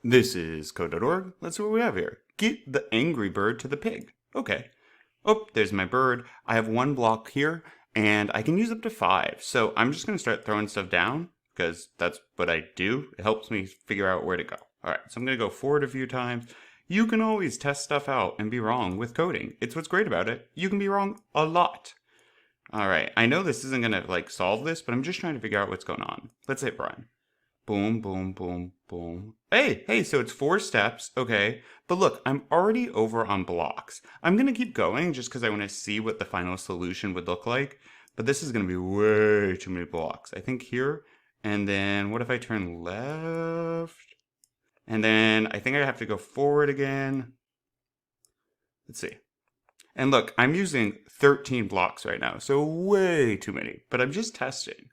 This is code.org. Let's see what we have here. Get the angry bird to the pig. Okay. Oh, there's my bird. I have one block here, and I can use up to 5. So I'm just going to start throwing stuff down, because that's what I do. It helps me figure out where to go. All right, so I'm going to go forward a few times. You can always test stuff out and be wrong with coding. It's what's great about it. You can be wrong a lot. All right, I know this isn't going to solve this, but I'm just trying to figure out what's going on. Let's hit run. Boom, boom, boom, boom. Hey, so it's 4 steps, okay. But look, I'm already over on blocks. I'm gonna keep going just because I want to see what the final solution would look like. But this is gonna be way too many blocks. I think here, and then what if I turn left? And then I think I have to go forward again. Let's see. And look, I'm using 13 blocks right now, so way too many, but I'm just testing.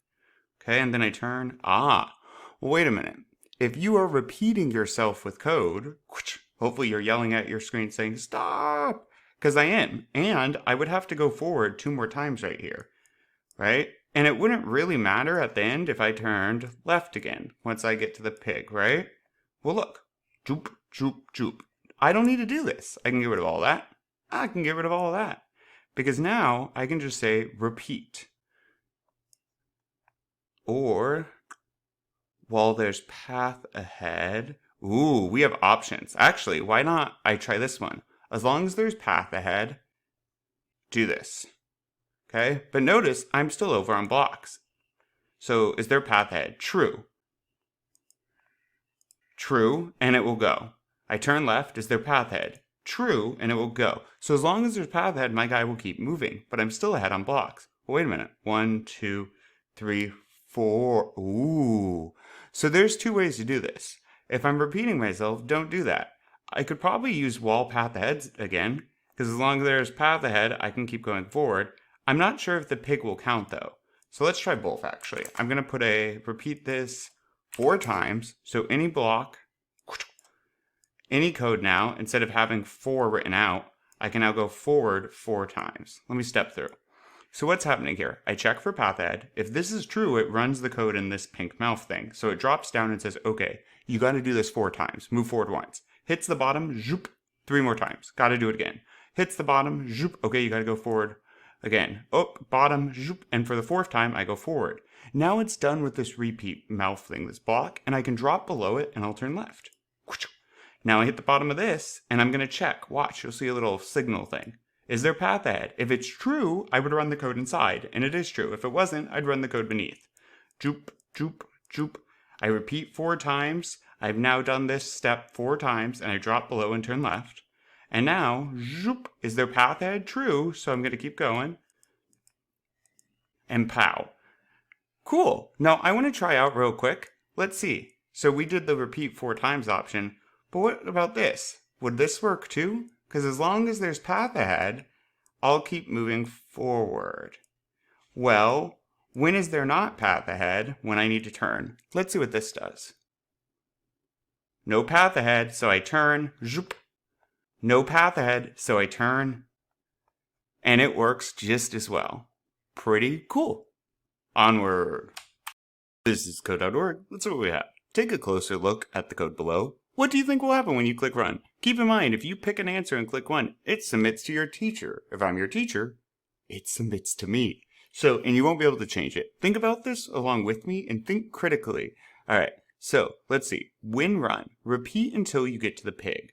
Okay, and then I turn, wait a minute. If you are repeating yourself with code, hopefully you're yelling at your screen saying, stop, because I am. And I would have to go forward 2 more times right here, right? And it wouldn't really matter at the end if I turned left again once I get to the pig, right? Well, look, joop, joop, joop. I don't need to do this. I can get rid of all that. I can get rid of all of that. Because now I can just say repeat. Or while there's path ahead. Ooh, we have options. Actually, why not I try this one? As long as there's path ahead, do this. Okay, but notice I'm still over on blocks. So is there path ahead? True. True, and it will go. I turn left, is there path ahead? True, and it will go. So as long as there's path ahead, my guy will keep moving, but I'm still ahead on blocks. Well, wait a minute. 1, 2, 3, 4. Ooh. So there's 2 ways to do this. If I'm repeating myself, don't do that. I could probably use wall path ahead again, because as long as there's path ahead, I can keep going forward. I'm not sure if the pig will count though. So let's try both actually. I'm going to repeat this 4 times. So any block, any code now, instead of having 4 written out, I can now go forward 4 times. Let me step through. So what's happening here? I check for path ahead. If this is true, it runs the code in this pink mouth thing. So it drops down and says, okay, you got to do this 4 times. Move forward once. Hits the bottom, zoop, 3 more times. Got to do it again. Hits the bottom, zoop, okay, you got to go forward again. Oh, bottom, zoop, and for the 4th time, I go forward. Now it's done with this repeat mouth thing, this block, and I can drop below it and I'll turn left. Now I hit the bottom of this, and I'm going to check. Watch, you'll see a little signal thing. Is there path ahead? If it's true, I would run the code inside, and it is true. If it wasn't, I'd run the code beneath. Joop, joop, joop. I repeat 4 times. I've now done this step 4 times, and I drop below and turn left. And now, zoop, is there path ahead? True, so I'm going to keep going. And pow. Cool. Now I want to try out real quick. Let's see. So we did the repeat 4 times option, but what about this? Would this work too? Because as long as there's path ahead, I'll keep moving forward. Well, when is there not path ahead when I need to turn? Let's see what this does. No path ahead, so I turn. Zoop. No path ahead, so I turn. And it works just as well. Pretty cool. Onward. This is code.org. Let's see what we have. Take a closer look at the code below. What do you think will happen when you click run? Keep in mind, if you pick an answer and click run, it submits to your teacher. If I'm your teacher, it submits to me. So, and you won't be able to change it. Think about this along with me and think critically. All right, so let's see. When run, repeat until you get to the pig.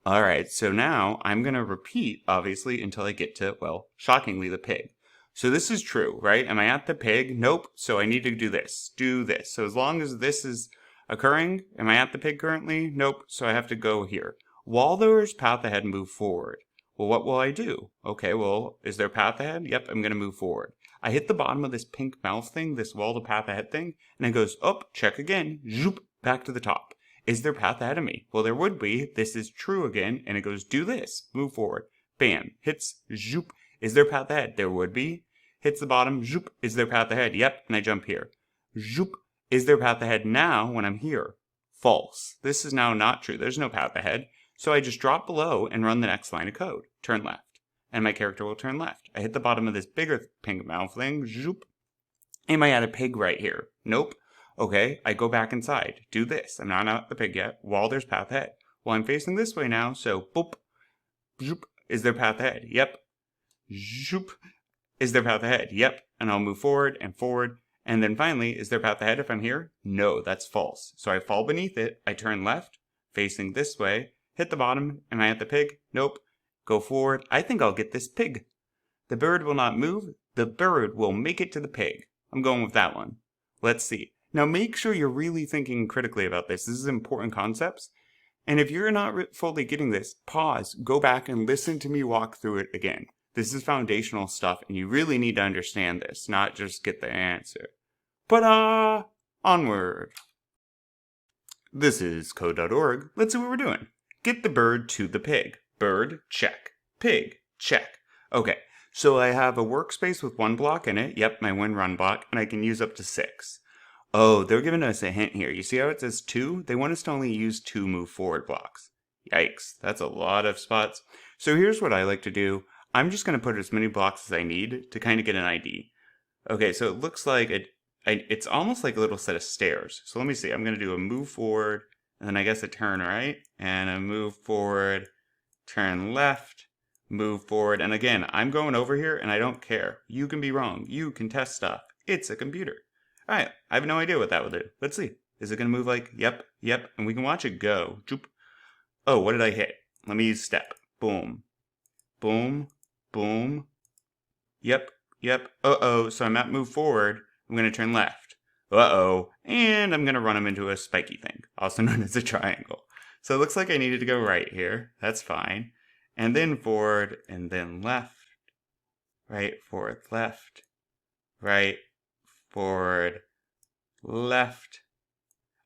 All right, so now I'm going to repeat, obviously, until I get to, well, shockingly, the pig. So this is true, right? Am I at the pig? Nope. So I need to do this. Do this. So as long as this is occurring, am I at the pig currently? Nope. So I have to go here. While there is path ahead, move forward. Well, what will I do? Okay, well, is there path ahead? Yep, I'm going to move forward. I hit the bottom of this pink mouth thing, this wall to path ahead thing, and it goes up, check again, zoop, back to the top. Is there path ahead of me? Well, there would be. This is true again, and it goes do this, move forward. Bam, hits, zoop. Is there path ahead? There would be. Hits the bottom, zoop. Is there path ahead? Yep, and I jump here. Zoop. Is there path ahead now when I'm here? False. This is now not true. There's no path ahead. So I just drop below and run the next line of code. Turn left. And my character will turn left. I hit the bottom of this bigger pink mouth thing. Zoop. Am I at a pig right here? Nope. Okay, I go back inside. Do this. I'm not out the pig yet. While there's path ahead. Well, I'm facing this way now, so boop. Zoop. Is there path ahead? Yep. Zoop. Is there path ahead? Yep. And I'll move forward and forward. And then finally, is there path ahead if I'm here? No, that's false. So I fall beneath it. I turn left, facing this way. Hit the bottom. Am I at the pig? Nope. Go forward. I think I'll get this pig. The bird will not move. The bird will make it to the pig. I'm going with that one. Let's see. Now make sure you're really thinking critically about this. This is important concepts. And if you're not fully getting this, pause, go back and listen to me walk through it again. This is foundational stuff and you really need to understand this, not just get the answer. But onward. This is code.org. Let's see what we're doing. Get the bird to the pig. Bird, check. Pig, check. Okay, so I have a workspace with 1 block in it. Yep, my one run block, and I can use up to 6. Oh, they're giving us a hint here. You see how it says 2? They want us to only use 2 move forward blocks. Yikes, that's a lot of spots. So here's what I like to do. I'm just going to put as many blocks as I need to kind of get an ID. Okay, so it looks like it's almost like a little set of stairs. So let me see. I'm going to do a move forward, and then I guess a turn right, and a move forward, turn left, move forward. And again, I'm going over here, and I don't care. You can be wrong. You can test stuff. It's a computer. All right, I have no idea what that will do. Let's see. Is it going to move like, yep, and we can watch it go. Joop. Oh, what did I hit? Let me use step. Boom. Boom. Boom. Yep. Uh-oh, so I'm at move forward. I'm going to turn left. Uh-oh. And I'm going to run him into a spiky thing, also known as a triangle. So it looks like I needed to go right here. That's fine. And then forward, and then left. Right, forward, left. Right, forward, left.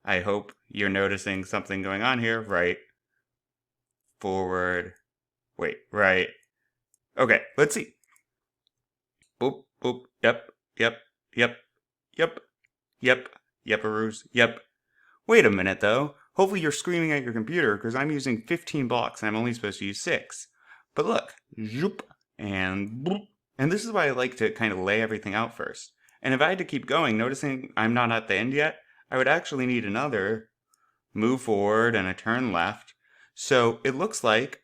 I hope you're noticing something going on here. Right, forward, wait, right. Okay, let's see. Boop, boop, yeparoos, yep. Wait a minute though. Hopefully you're screaming at your computer because I'm using 15 blocks and I'm only supposed to use 6. But look, zoop, and boop. And this is why I like to kind of lay everything out first. And if I had to keep going, noticing I'm not at the end yet, I would actually need another move forward and a turn left. So it looks like,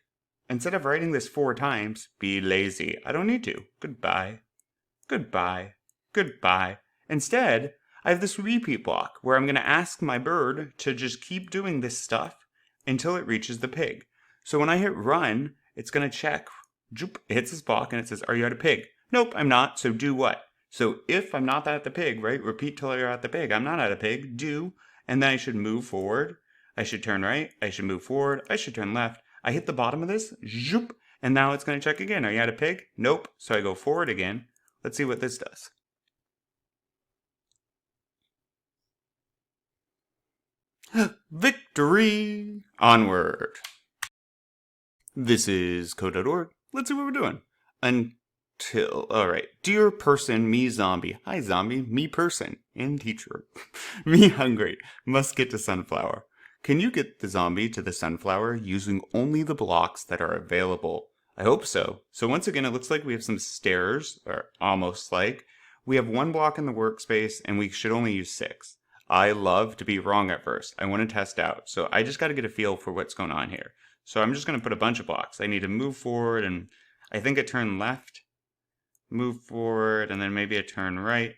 instead of writing this 4 times, be lazy. I don't need to. Goodbye. Goodbye. Goodbye. Instead, I have this repeat block where I'm going to ask my bird to just keep doing this stuff until it reaches the pig. So when I hit run, it's going to check. It hits this block and it says, are you at a pig? Nope, I'm not. So do what? So if I'm not at the pig, right? Repeat till you're at the pig. I'm not at a pig. Do. And then I should move forward. I should turn right. I should move forward. I should turn left. I hit the bottom of this. Zoop. And now it's going to check again. Are you at a pig? Nope. So I go forward again. Let's see what this does. Victory! Onward. This is code.org. Let's see what we're doing. Alright. Dear person, me zombie. Hi zombie, me person. And teacher. Me hungry. Must get to sunflower. Can you get the zombie to the sunflower using only the blocks that are available? I hope so. So once again, it looks like we have some stairs, or almost like. We have 1 block in the workspace, and we should only use 6. I love to be wrong at first. I want to test out. So I just got to get a feel for what's going on here. So I'm just going to put a bunch of blocks. I need to move forward, and I think a turn left. Move forward, and then maybe a turn right.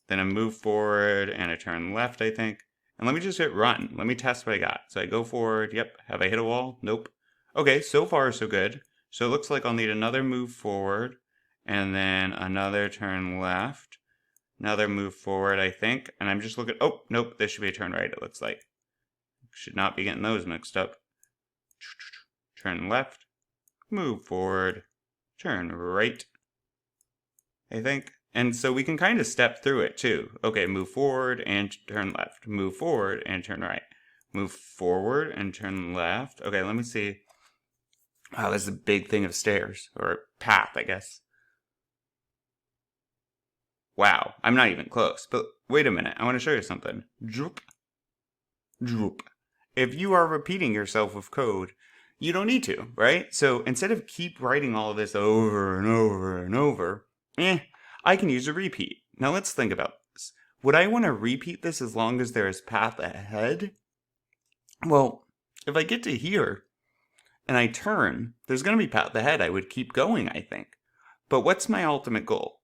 Then a move forward, and a turn left, I think. And let me just hit run. Let me test what I got. So I go forward. Yep. Have I hit a wall? Nope. Okay, so far so good. So it looks like I'll need another move forward, and then another turn left, another move forward, I think. And I'm just looking, oh, nope, this should be a turn right, it looks like. Should not be getting those mixed up. Turn left, move forward, turn right, I think. And so we can kind of step through it too. Okay, move forward and turn left, move forward and turn right, move forward and turn left. Okay, let me see. Oh, this is a big thing of stairs, or path, I guess. Wow, I'm not even close, but wait a minute, I want to show you something. Droop. Droop. If you are repeating yourself with code, you don't need to, right? So instead of keep writing all of this over and over and over, I can use a repeat. Now let's think about this. Would I want to repeat this as long as there is path ahead? Well, if I get to here and I turn, there's going to be path ahead. I would keep going, I think. But what's my ultimate goal?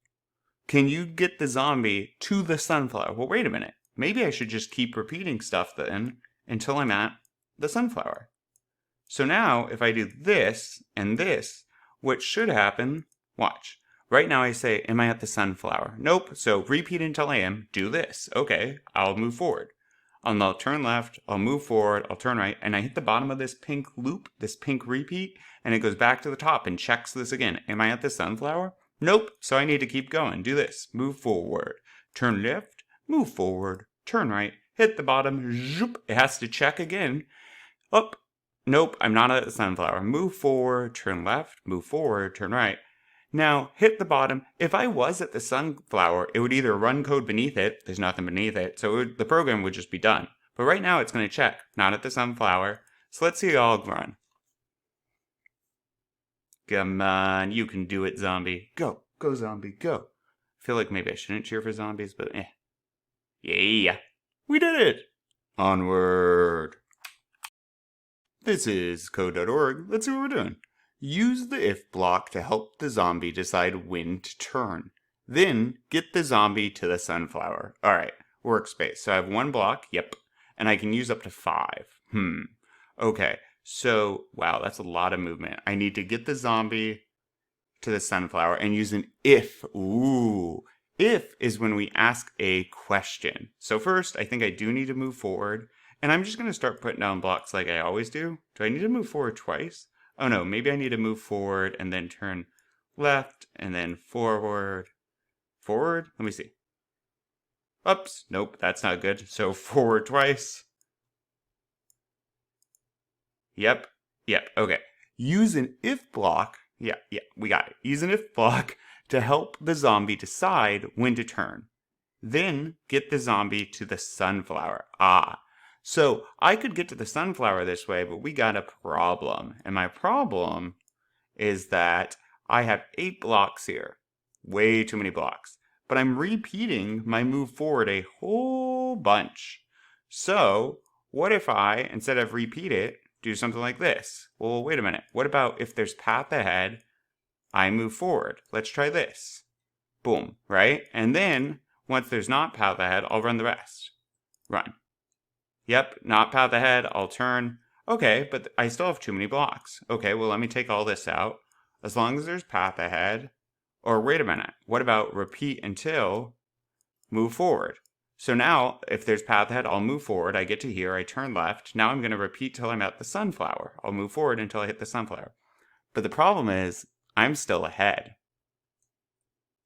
Can you get the zombie to the sunflower? Well, wait a minute. Maybe I should just keep repeating stuff then until I'm at the sunflower. So now, if I do this and this, what should happen, watch. Right now I say, am I at the sunflower? Nope, so repeat until I am, do this. Okay, I'll move forward. I'll turn left, I'll move forward, I'll turn right, and I hit the bottom of this pink loop, this pink repeat, and it goes back to the top and checks this again. Am I at the sunflower? Nope, so I need to keep going. Do this. Move forward, turn left, move forward, turn right, hit the bottom, zoop, it has to check again. Up, nope, I'm not at the sunflower. Move forward, turn left, move forward, turn right. Now, hit the bottom. If I was at the sunflower, it would either run code beneath it. There's nothing beneath it, so the program would just be done. But right now, it's going to check. Not at the sunflower. So let's see it all run. Come on, you can do it, zombie. Go, go, zombie, go. I feel like maybe I shouldn't cheer for zombies, but eh. Yeah, we did it! Onward. This is code.org. Let's see what we're doing. Use the if block to help the zombie decide when to turn. Then, get the zombie to the sunflower. Alright, workspace. So I have one block, yep. And I can use up to 5. Okay, so, wow, that's a lot of movement. I need to get the zombie to the sunflower and use an if. Ooh. If is when we ask a question. So first, I think I do need to move forward. And I'm just going to start putting down blocks like I always do. Do I need to move forward twice? Oh no, maybe I need to move forward and then turn left and then forward. Forward? Let me see. Oops, nope, that's not good. So forward twice. Yep, okay. Use an if block. Yeah, we got it. Use an if block to help the zombie decide when to turn. Then get the zombie to the sunflower. So I could get to the sunflower this way, but we got a problem. And my problem is that I have 8 blocks here. Way too many blocks. But I'm repeating my move forward a whole bunch. So what if I, instead of repeat it, do something like this? Well, wait a minute. What about if there's path ahead, I move forward? Let's try this. Boom, right? And then, once there's not path ahead, I'll run the rest. Run. Yep, not path ahead, I'll turn. Okay, but I still have too many blocks. Okay, well, let me take all this out. As long as there's path ahead. Or wait a minute, what about repeat until move forward? So now, if there's path ahead, I'll move forward. I get to here, I turn left. Now I'm going to repeat till I'm at the sunflower. I'll move forward until I hit the sunflower. But the problem is, I'm still ahead.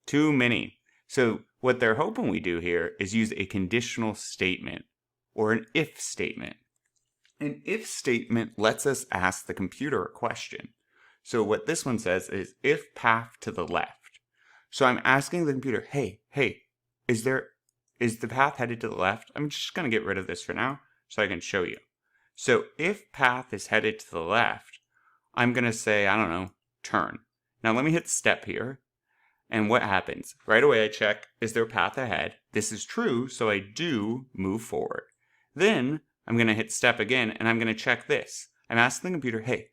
Too many. So what they're hoping we do here is use a conditional statement or an if statement. An if statement lets us ask the computer a question. So what this one says is if path to the left. So I'm asking the computer, hey, is the path headed to the left? I'm just going to get rid of this for now so I can show you. So if path is headed to the left, I'm going to say, I don't know, turn. Now let me hit step here. And what happens? Right away I check, is there a path ahead? This is true, so I do move forward. Then I'm going to hit step again and I'm going to check this. I'm asking the computer, hey,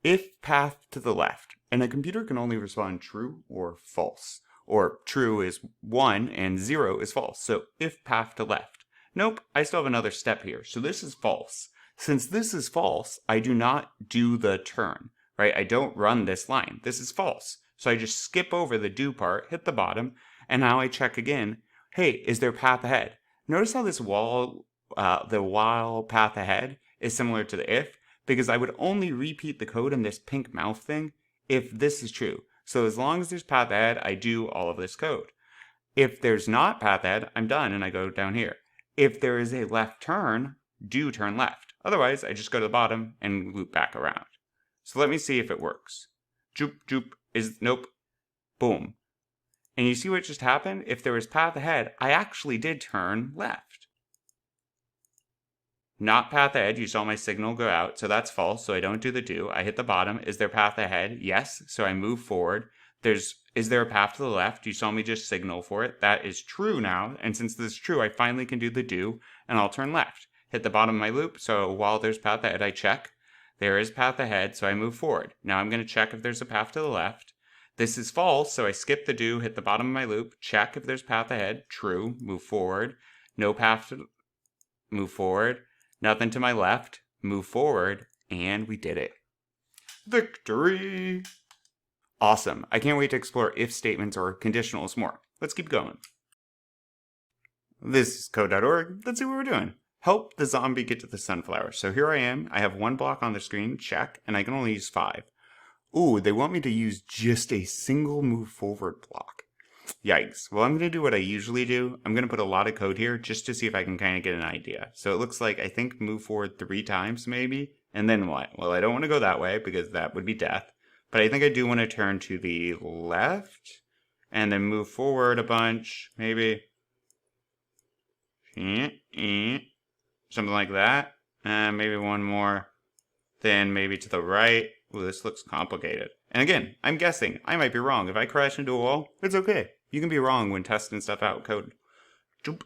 if path to the left, and the computer can only respond true or false. Or true is 1 and 0 is false. So if path to left. Nope, I still have another step here. So this is false. Since this is false, I do not do the turn, right? I don't run this line. This is false. So I just skip over the do part, hit the bottom, and now I check again. Hey, is there path ahead? Notice how this the while path ahead is similar to the if, because I would only repeat the code in this pink mouth thing if this is true. So as long as there's path ahead, I do all of this code. If there's not path ahead, I'm done and I go down here. If there is a left turn, do turn left. Otherwise, I just go to the bottom and loop back around. So let me see if it works. Joop, joop, nope, boom. And you see what just happened? If there was path ahead, I actually did turn left. Not path ahead, you saw my signal go out, so that's false, so I don't do the do. I hit the bottom. Is there path ahead? Yes, so I move forward. is there a path to the left? You saw me just signal for it. That is true now. And since this is true, I finally can do the do, and I'll turn left. Hit the bottom of my loop, so while there's path ahead, I check. There is path ahead, so I move forward. Now I'm going to check if there's a path to the left. This is false, so I skip the do, hit the bottom of my loop, check if there's path ahead. True, move forward. No path to move forward. Nothing to my left, move forward, and we did it. Victory! Awesome. I can't wait to explore if statements or conditionals more. Let's keep going. This is code.org. Let's see what we're doing. Help the zombie get to the sunflower. So here I am. I have one block on the screen, check, and I can only use 5. Ooh, they want me to use just a single move forward block. Yikes. Well, I'm going to do what I usually do. I'm going to put a lot of code here just to see if I can kind of get an idea. So it looks like I think move forward 3 times maybe. And then what? Well, I don't want to go that way because that would be death. But I think I do want to turn to the left and then move forward a bunch, maybe. Something like that. Maybe one more. Then maybe to the right. Ooh, this looks complicated. And again, I'm guessing. I might be wrong. If I crash into a wall, it's okay. You can be wrong when testing stuff out. Code. Jump.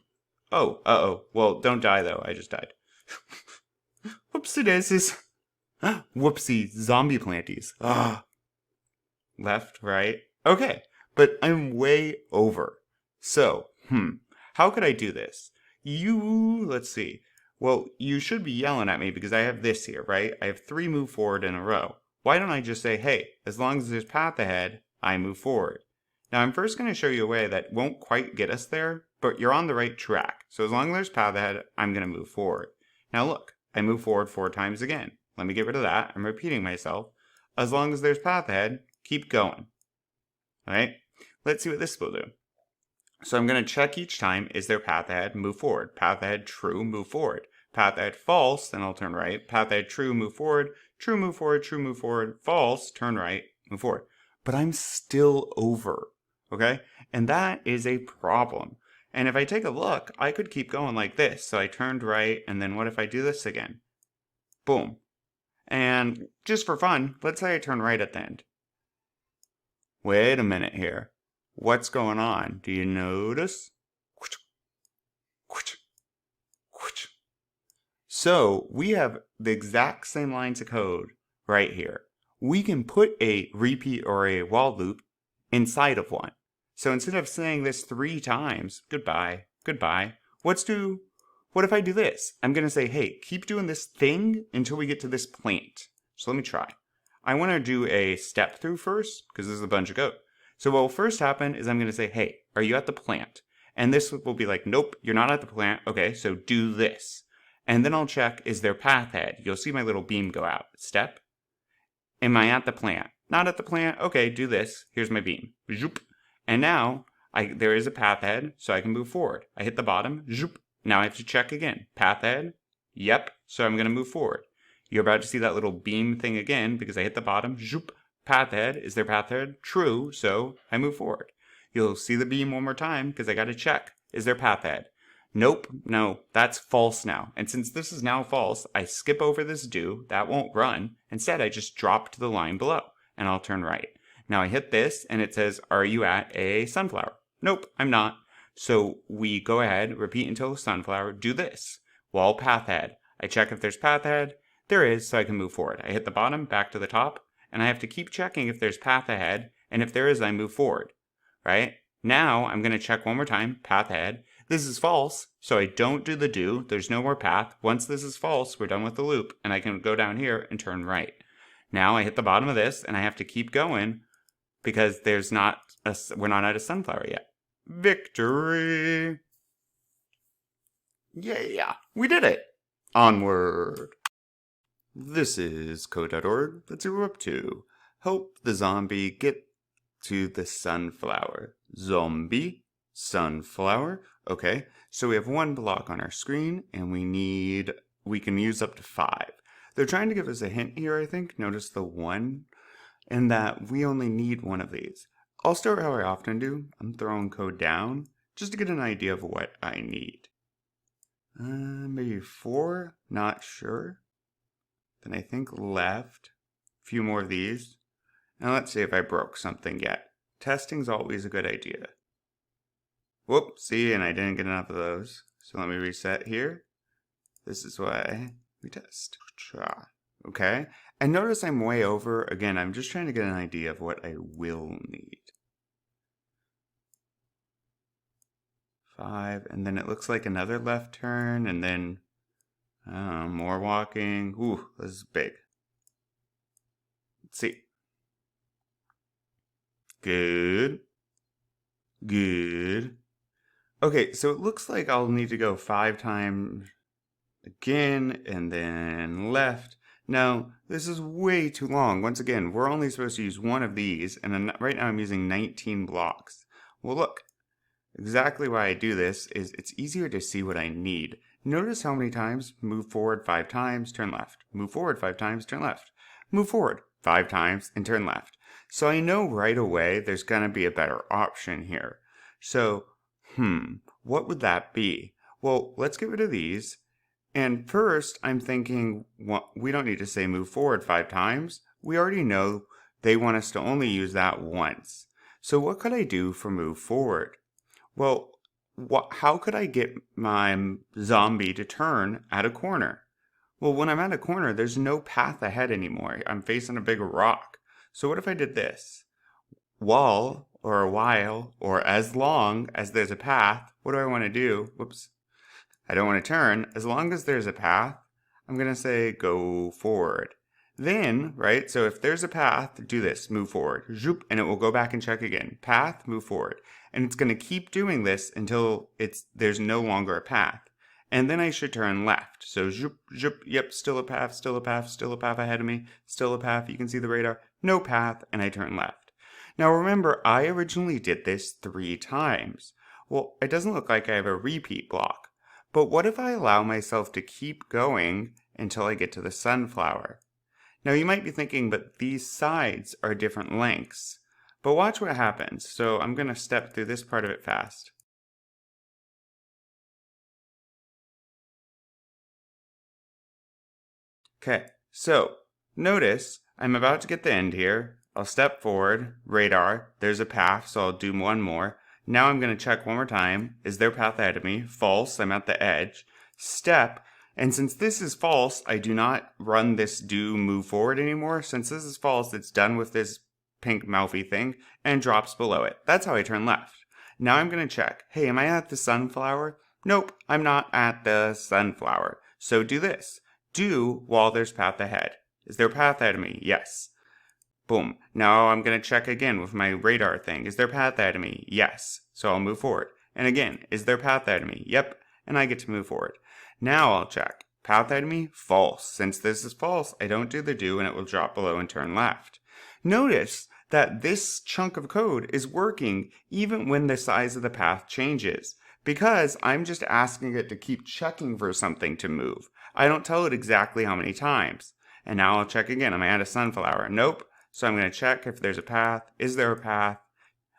Oh, uh-oh. Well, don't die, though. I just died. Whoopsie daisies. Whoopsie. Zombie planties. Left, right. Okay. But I'm way over. So, how could I do this? Let's see. Well, you should be yelling at me because I have this here, right? I have 3 move forward in a row. Why don't I just say, hey, as long as there's path ahead, I move forward. Now, I'm first going to show you a way that won't quite get us there, but you're on the right track. So as long as there's path ahead, I'm going to move forward. Now look, I move forward 4 times again. Let me get rid of that. I'm repeating myself. As long as there's path ahead, keep going. All right? Let's see what this will do. So I'm going to check each time, is there path ahead, move forward. Path ahead, true, move forward. Path ahead, false, then I'll turn right. Path ahead, true, move forward. True, move forward, true, move forward. False, turn right, move forward. But I'm still over, okay? And that is a problem. And if I take a look, I could keep going like this. So I turned right, and then what if I do this again? Boom. And just for fun, let's say I turn right at the end. Wait a minute here. What's going on? Do you notice? So we have the exact same lines of code right here. We can put a repeat or a while loop inside of one. So instead of saying this 3 times, goodbye, what if I do this? I'm going to say, hey, keep doing this thing until we get to this plant. So let me try. I want to do a step through first because this is a bunch of code. So what will first happen is I'm going to say, hey, are you at the plant? And this will be like, nope, you're not at the plant. Okay, so do this. And then I'll check, is there path ahead? You'll see my little beam go out. Step. Am I at the plant? Not at the plant. Okay, do this. Here's my beam. Zoop. And now there is a path ahead, so I can move forward. I hit the bottom. Zoop. Now I have to check again. Path ahead? Yep. So I'm going to move forward. You're about to see that little beam thing again because I hit the bottom. Zoop. Path ahead. Is there path ahead? True. So I move forward. You'll see the beam one more time because I got to check. Is there path ahead? Nope. No, that's false now. And since this is now false, I skip over this do. That won't run. Instead, I just drop to the line below and I'll turn right. Now I hit this and it says, are you at a sunflower? Nope, I'm not. So we go ahead, repeat until sunflower, do this. While path ahead. I check if there's path ahead. There is, so I can move forward. I hit the bottom, back to the top, and I have to keep checking if there's path ahead, and if there is, I move forward, right? Now I'm going to check one more time, path ahead. This is false, so I don't do the do. There's no more path. Once this is false, we're done with the loop, and I can go down here and turn right. Now I hit the bottom of this, and I have to keep going because we're not at a sunflower yet. Victory! Yeah, we did it! Onward! This is code.org. Let's see what we're up to. Help the zombie get to the sunflower. Zombie, sunflower. Okay, so we have 1 block on our screen, and we can use up to 5. They're trying to give us a hint here, I think. Notice the 1, and that we only need 1 of these. I'll start how I often do. I'm throwing code down, just to get an idea of what I need. Maybe 4, not sure. Then I think left, a few more of these. Now let's see if I broke something yet. Testing's always a good idea. Whoop, see, and I didn't get enough of those. So let me reset here. This is why we test. Okay, and notice I'm way over. Again, I'm just trying to get an idea of what I will need. 5, and then it looks like another left turn, and then more walking. Ooh, this is big. Let's see. Good. Good. Okay, so it looks like I'll need to go 5 times again, and then left. Now, this is way too long. Once again, we're only supposed to use one of these, and right now I'm using 19 blocks. Well, look, exactly why I do this is it's easier to see what I need. Notice how many times move forward 5 times, turn left. Move forward 5 times, turn left. Move forward 5 times and turn left. So I know right away there's going to be a better option here. So, what would that be? Well, let's get rid of these. And first, I'm thinking, well, we don't need to say move forward 5 times. We already know they want us to only use that once. So what could I do for move forward? Well, how could I get my zombie to turn at a corner? Well, when I'm at a corner, there's no path ahead anymore. I'm facing a big rock. So what if I did this? While, or a while, or as long as there's a path, what do I want to do? Whoops. I don't want to turn. As long as there's a path, I'm going to say go forward. Then, right, so if there's a path, do this, move forward, zoop, and it will go back and check again. Path, move forward. And it's going to keep doing this until there's no longer a path. And then I should turn left. So zoop, zoop, yep, still a path, still a path, still a path ahead of me, still a path, you can see the radar, no path, and I turn left. Now remember, I originally did this 3 times. Well, it doesn't look like I have a repeat block. But what if I allow myself to keep going until I get to the sunflower? Now you might be thinking, but these sides are different lengths. But watch what happens. So I'm going to step through this part of it fast. Okay, so notice I'm about to get the end here. I'll step forward, radar, there's a path, so I'll do one more. Now I'm going to check one more time. Is there a path ahead of me? False, I'm at the edge. Step, and since this is false, I do not run this do move forward anymore. Since this is false, it's done with this pink mouthy thing and drops below it. That's how I turn left. Now I'm going to check. Hey, am I at the sunflower? Nope, I'm not at the sunflower. So do this. Do while there's path ahead. Is there a path ahead of me? Yes. Boom. Now I'm going to check again with my radar thing. Is there a path ahead of me? Yes. So I'll move forward. And again, is there a path ahead of me? Yep. And I get to move forward. Now I'll check. Path ahead of me? False. Since this is false, I don't do the do and it will drop below and turn left. Notice that this chunk of code is working even when the size of the path changes, because I'm just asking it to keep checking for something to move. I don't tell it exactly how many times. And now I'll check again. Am I at a sunflower? Nope. So I'm going to check if there's a path. Is there a path?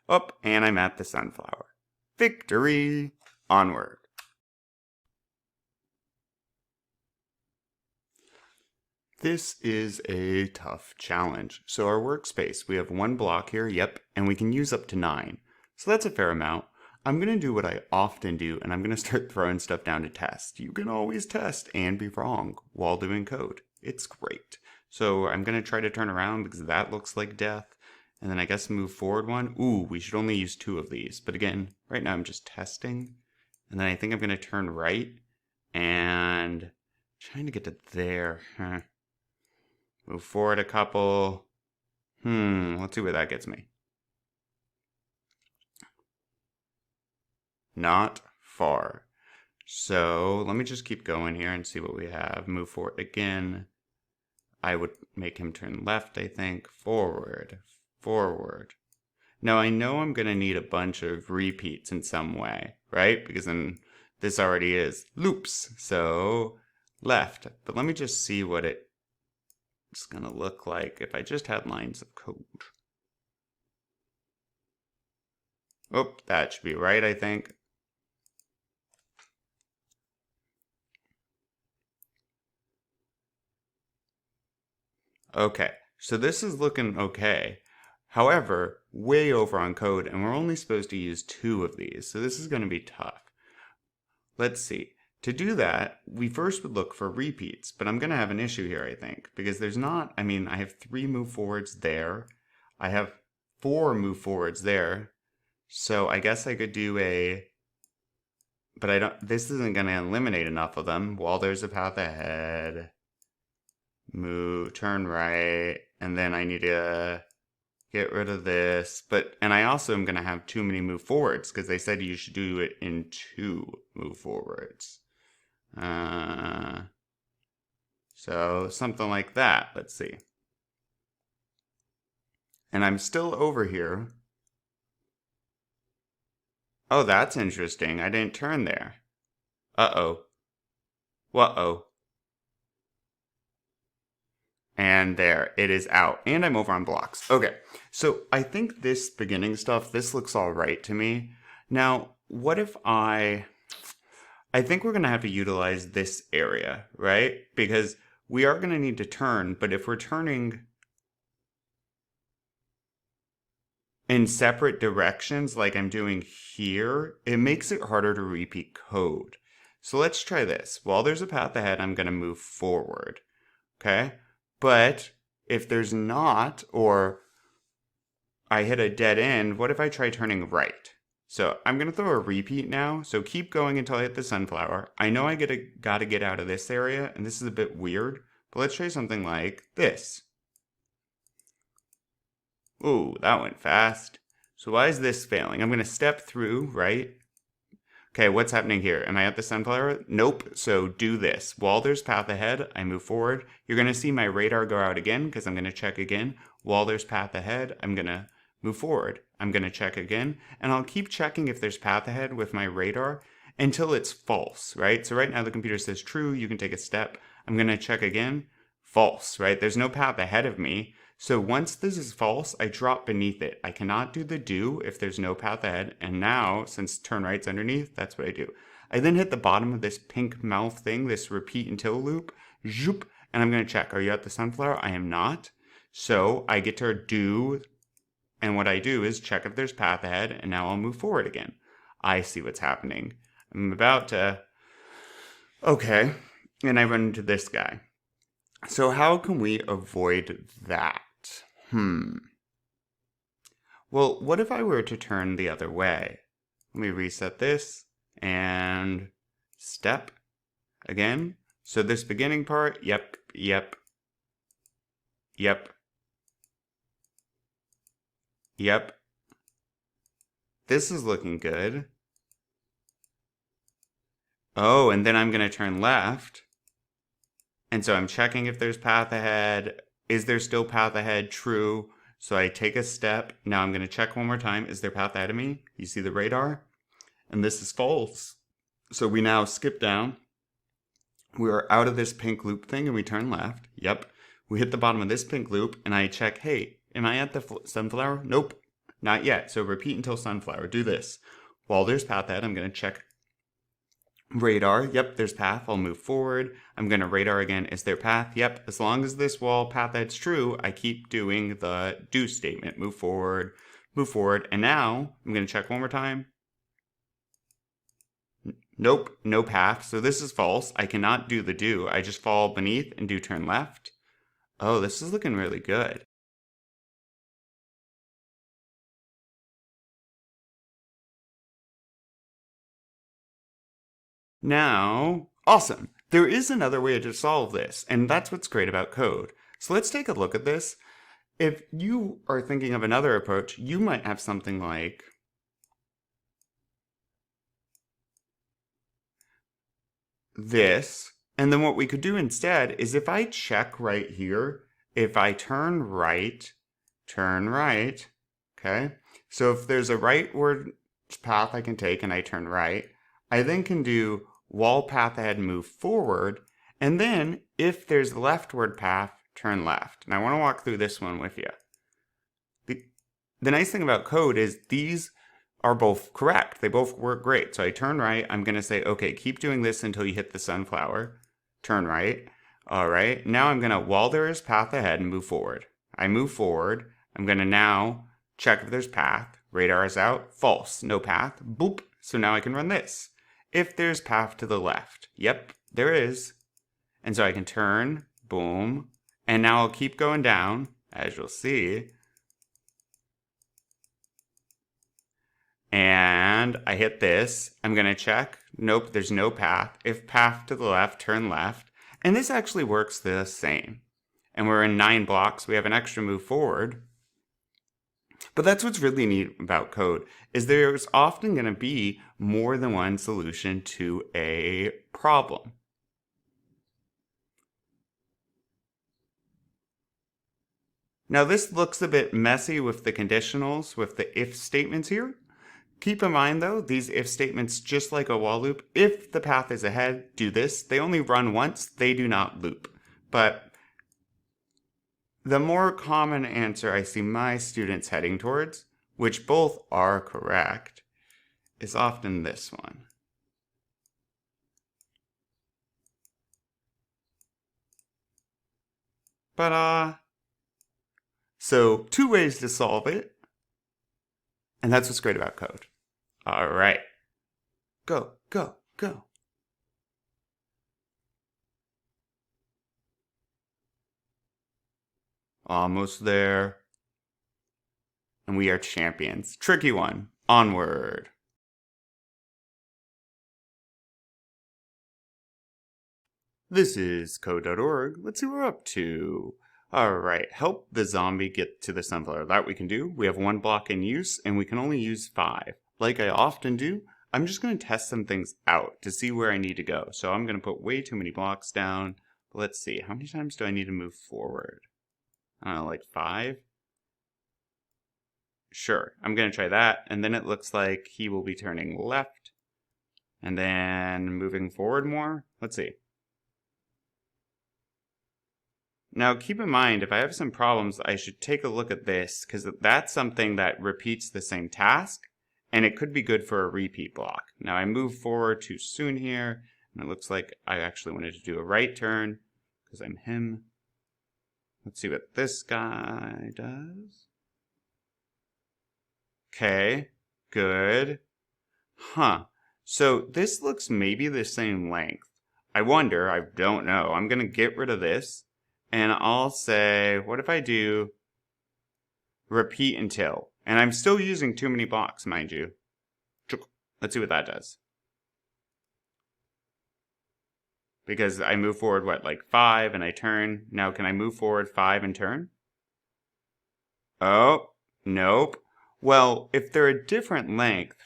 Oh, and I'm at the sunflower. Victory! Onward. This is a tough challenge. So our workspace, we have 1 block here, yep, and we can use up to 9. So that's a fair amount. I'm going to do what I often do, and I'm going to start throwing stuff down to test. You can always test and be wrong while doing code. It's great. So I'm going to try to turn around because that looks like death. And then I guess move forward 1. Ooh, we should only use 2 of these. But again, right now I'm just testing. And then I think I'm going to turn right and trying to get to there. Move forward a couple. Let's see where that gets me. Not far. So let me just keep going here and see what we have. Move forward again. I would make him turn left, I think. Forward. Forward. Now I know I'm going to need a bunch of repeats in some way, right? Because then this already is loops. So left. But let me just see what it's going to look like if I just had lines of code. Oh, that should be right, I think. Okay, so this is looking okay. However, way over on code, and we're only supposed to use 2 of these, so this is going to be tough. Let's see. To do that, we first would look for repeats, but I'm going to have an issue here, I think, because there's not, I have 3 move forwards there. I have 4 move forwards there. So I guess I could do but this isn't going to eliminate enough of them. While there's a path ahead, move, turn right, and then I need to get rid of this. And I also am going to have too many move forwards because they said you should do it in 2 move forwards. So something like that, let's see. And I'm still over here. Oh, that's interesting. I didn't turn there. Uh-oh. Whoa. And there, it is out. And I'm over on blocks. Okay, so I think this beginning stuff, this looks all right to me. Now, what if I think we're going to have to utilize this area, right? Because we are going to need to turn, but if we're turning in separate directions like I'm doing here, it makes it harder to repeat code. So let's try this. While there's a path ahead, I'm going to move forward, okay? But if there's not, or I hit a dead end, what if I try turning right? So I'm going to throw a repeat now. So keep going until I hit the sunflower. I know I got to get out of this area, and this is a bit weird, but let's try something like this. Ooh, that went fast. So why is this failing? I'm going to step through, right? Okay, what's happening here? Am I at the sunflower? Nope. So do this. While there's path ahead, I move forward. You're going to see my radar go out again because I'm going to check again. While there's path ahead, I'm going to move forward. I'm going to check again, and I'll keep checking if there's path ahead with my radar until it's false, right? So right now the computer says true, you can take a step. I'm going to check again. False, right? There's no path ahead of me. So once this is false, I drop beneath it. I cannot do the do if there's no path ahead. And now, since turn right's underneath, that's what I do. I then hit the bottom of this pink mouth thing, this repeat until loop, zoop, and I'm going to check. Are you at the sunflower? I am not. So I get to do, and what I do is check if there's path ahead, and now I'll move forward again. I see what's happening. I'm about to, okay, and I run into this guy. So how can we avoid that? Well, what if I were to turn the other way? Let me reset this and step again. So this beginning part, yep. This is looking good. Oh, and then I'm going to turn left. And so I'm checking if there's path ahead. Is there still path ahead? True. So I take a step. Now I'm going to check one more time. Is there path ahead of me? You see the radar? And this is false. So we now skip down. We are out of this pink loop thing and we turn left. Yep. We hit the bottom of this pink loop and I check, hey, am I at the sunflower? Nope, not yet. So repeat until sunflower. Do this. While there's path ahead, I'm going to check radar. Yep, there's path. I'll move forward. I'm going to radar again. Is there path? Yep. As long as this wall path ahead's true, I keep doing the do statement. Move forward, move forward. And now I'm going to check one more time. Nope, no path. So this is false. I cannot do the do. I just fall beneath and do turn left. Oh, this is looking really good. Now, awesome. There is another way to solve this, and that's what's great about code. So let's take a look at this. If you are thinking of another approach, you might have something like this. And then what we could do instead is if I check right here, if I turn right, okay? So if there's a rightward path I can take and I turn right, I then can do wall path ahead and move forward. And then if there's a leftward path, turn left. And I want to walk through this one with you. The nice thing about code is these are both correct. They both work great. So I turn right. I'm going to say, okay, keep doing this until you hit the sunflower. Turn right. All right. Now I'm going to, while there is path ahead, and move forward. I move forward. I'm going to now check if there's path. Radar is out. False. No path. Boop. So now I can run this. If there's path to the left. Yep, there is. And so I can turn. Boom. And now I'll keep going down, as you'll see. And I hit this. I'm going to check. Nope, there's no path. If path to the left, turn left. And this actually works the same. And we're in 9 blocks. We have an extra move forward. But that's what's really neat about code, is there's often going to be more than one solution to a problem. Now this looks a bit messy with the conditionals, with the if statements here. Keep in mind though, these if statements, just like a while loop, if the path is ahead, do this. They only run once, they do not loop. But the more common answer I see my students heading towards, which both are correct, is often this one. But so 2 ways to solve it. And that's what's great about code. All right. Go, go, go. Almost there. And we are champions. Tricky one. Onward. This is code.org. Let's see what we're up to. Alright, help the zombie get to the sunflower. That we can do. We have 1 block in use, and we can only use 5. Like I often do, I'm just going to test some things out to see where I need to go. So I'm going to put way too many blocks down. But let's see, how many times do I need to move forward? I don't know, like 5? Sure, I'm going to try that. And then it looks like he will be turning left. And then moving forward more. Let's see. Now keep in mind, if I have some problems, I should take a look at this, because that's something that repeats the same task, and it could be good for a repeat block. Now I moved forward too soon here, and it looks like I actually wanted to do a right turn, because I'm him. Let's see what this guy does. Okay, good. Huh, so this looks maybe the same length. I wonder, I don't know. I'm going to get rid of this. And I'll say, what if I do repeat until? And I'm still using too many blocks, mind you. Let's see what that does. Because I move forward, what, like 5 and I turn. Now can I move forward 5 and turn? Oh, nope. Well, if they're a different length,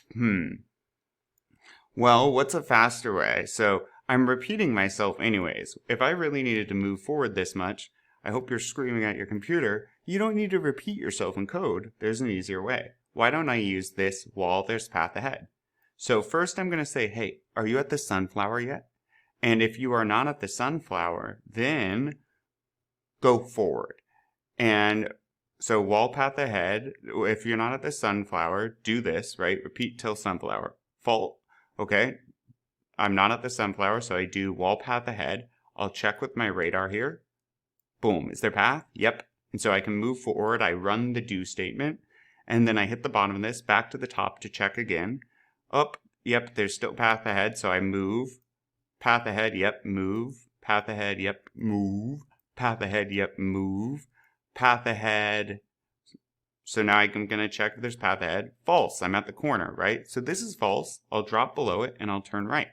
well, what's a faster way? So I'm repeating myself anyways. If I really needed to move forward this much, I hope you're screaming at your computer, you don't need to repeat yourself in code. There's an easier way. Why don't I use this while there's path ahead? So first I'm going to say, hey, are you at the sunflower yet? And if you are not at the sunflower, then go forward. And so while path ahead, if you're not at the sunflower, do this, right? Repeat till sunflower. Fault. Okay. I'm not at the sunflower, so I do wall path ahead. I'll check with my radar here. Boom. Is there path? Yep. And so I can move forward. I run the do statement. And then I hit the bottom of this, back to the top to check again. Up. Yep. There's still path ahead, so I move. Path ahead. Yep. Move. Path ahead. Yep. Move. Path ahead. Yep. Move. Path ahead. So now I'm going to check if there's path ahead. False. I'm at the corner, right? So this is false. I'll drop below it and I'll turn right.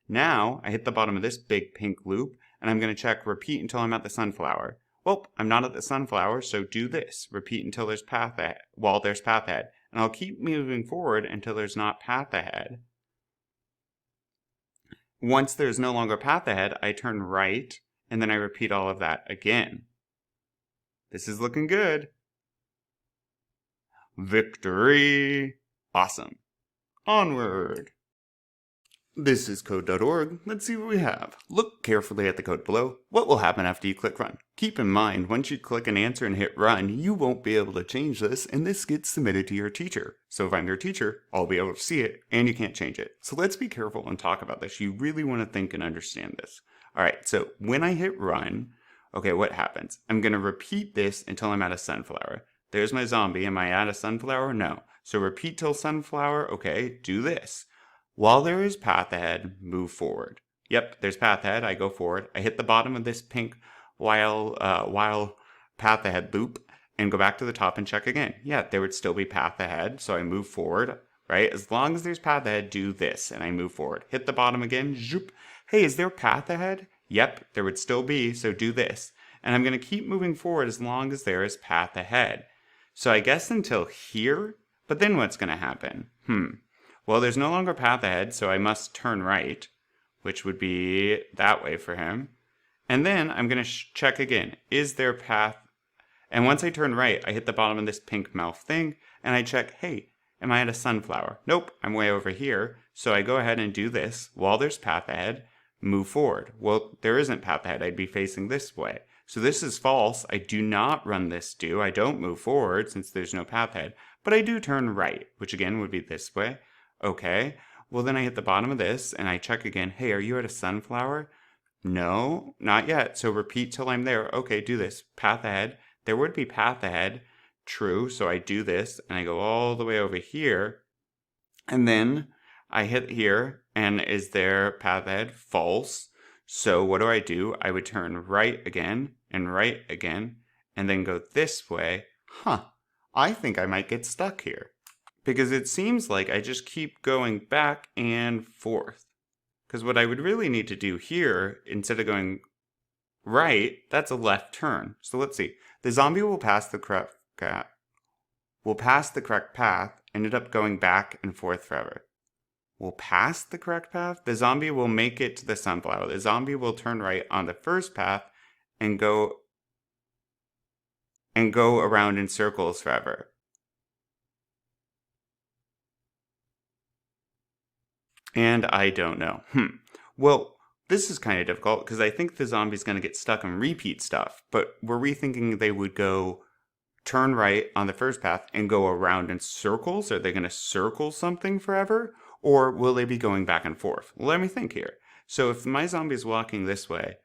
Now, I hit the bottom of this big pink loop, and I'm going to check repeat until I'm at the sunflower. Well, I'm not at the sunflower, so do this. Repeat until there's path ahead, while there's path ahead. And I'll keep moving forward until there's not path ahead. Once there's no longer path ahead, I turn right, and then I repeat all of that again. This is looking good. Victory! Awesome. Onward! This is code.org. Let's see what we have. Look carefully at the code below. What will happen after you click run? Keep in mind, once you click an answer and hit run, you won't be able to change this, and this gets submitted to your teacher. So if I'm your teacher, I'll be able to see it, and you can't change it. So let's be careful and talk about this. You really want to think and understand this. Alright, so when I hit run, okay, what happens? I'm going to repeat this until I'm at a sunflower. there's my zombie. Am I at a sunflower? No. So repeat till sunflower. Okay, do this. While there is path ahead, move forward. Yep, there's path ahead. I go forward. I hit the bottom of this pink while path ahead loop and go back to the top and check again. Yeah, there would still be path ahead, so I move forward, right? As long as there's path ahead, do this, and I move forward. Hit the bottom again, zoop. Hey, is there path ahead? Yep, there would still be, so do this. And I'm going to keep moving forward as long as there is path ahead. So I guess until here, but then what's going to happen? Well, there's no longer path ahead, so I must turn right, which would be that way for him. And then I'm going to check again. Is there path? And once I turn right, I hit the bottom of this pink mouth thing, and I check, hey, am I at a sunflower? Nope, I'm way over here. So I go ahead and do this. While there's path ahead, move forward. Well, there isn't path ahead. I'd be facing this way. So this is false. I do not run this do. I don't move forward since there's no path ahead. But I do turn right, which again would be this way. Okay. Well, then I hit the bottom of this, and I check again. Hey, are you at a sunflower? No, not yet. So repeat till I'm there. Okay, do this. Path ahead. There would be path ahead. True. So I do this, and I go all the way over here. And then I hit here, and is there path ahead? False. So what do? I would turn right again, and then go this way. I think I might get stuck here. Because it seems like I just keep going back and forth. Because what I would really need to do here, instead of going right, that's a left turn. So let's see. The zombie will pass the correct path, ended up going back and forth forever. Will pass the correct path? The zombie will make it to the sunflower. The zombie will turn right on the first path and go around in circles forever. And I don't know. Well, this is kind of difficult because I think the zombie's going to get stuck and repeat stuff. But were we thinking they would go turn right on the first path and go around in circles? Are they going to circle something forever? Or will they be going back and forth? Well, let me think here. So if my zombie's walking this way,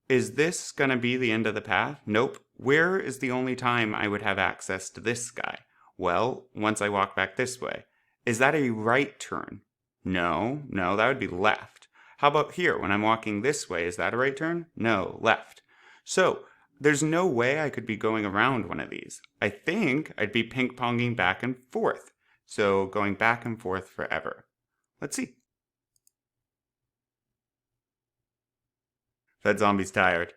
is this going to be the end of the path? Nope. Where is the only time I would have access to this guy? Well, once I walk back this way. Is that a right turn? No, that would be left. How about here? When I'm walking this way, is that a right turn? No, left. So there's no way I could be going around one of these. I think I'd be ping-ponging back and forth. So going back and forth forever. Let's see. That zombie's tired.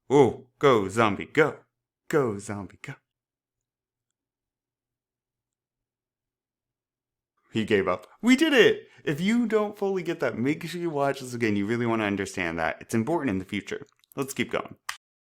Oh, go zombie, go. Go zombie, go. He gave up. We did it! If you don't fully get that, make sure you watch this again. You really want to understand that. It's important in the future. Let's keep going.